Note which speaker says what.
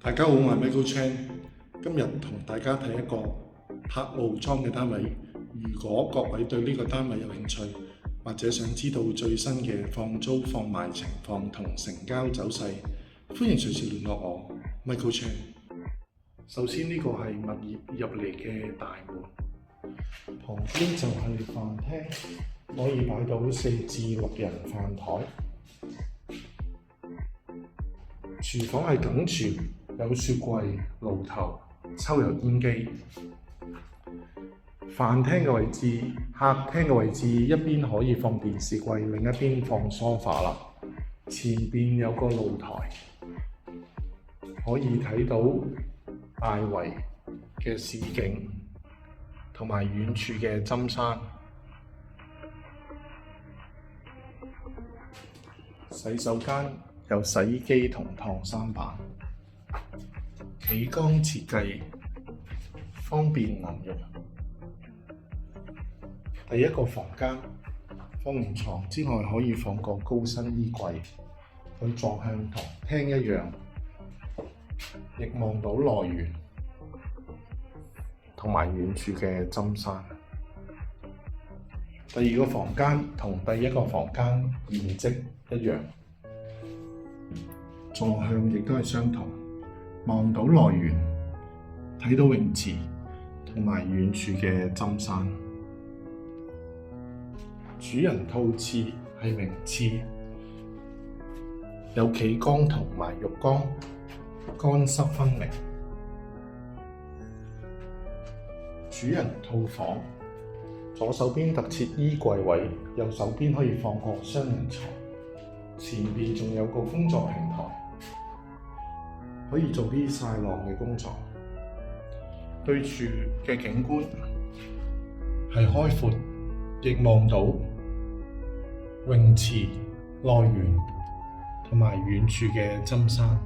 Speaker 1: 大家好，我係 Michael Chan。今日同大家睇一個柏傲莊嘅單位。如果各位對呢個單位有興趣，或者想知道最新嘅放租放賣情況同成交走勢，歡迎隨時聯絡我 Michael Chan。首先呢個係物業入嚟嘅大門，旁邊就係飯廳，可以擺到4至6人飯台。廚房係梗廚，有雪櫃、爐頭、抽油煙機。飯廳嘅位置、客廳嘅位置，一邊可以放電視櫃，另一邊放梳化啦。前邊有個露台，可以睇到大圍嘅市景同埋遠處嘅針山。洗手間有洗衣機同燙衫板，企缸設計，方便能用。第一個房間放完床之外，可以放個高身衣櫃，佢坐向同廳一樣，亦望到內園同埋遠處嘅針山。第二個房間同第一個房間面積一樣，坐向亦都係相同，望到內園，睇到泳池同埋遠處嘅針山。主人套廁係明廁，有企缸同埋浴缸，乾濕分明。主人套房左手邊特設衣櫃位，右手邊可以放個雙人床，前邊仲有個工作平台，可以做啲曬浪嘅工作。對住嘅景觀係開闊，亦望到泳池、內園同埋遠處嘅針山。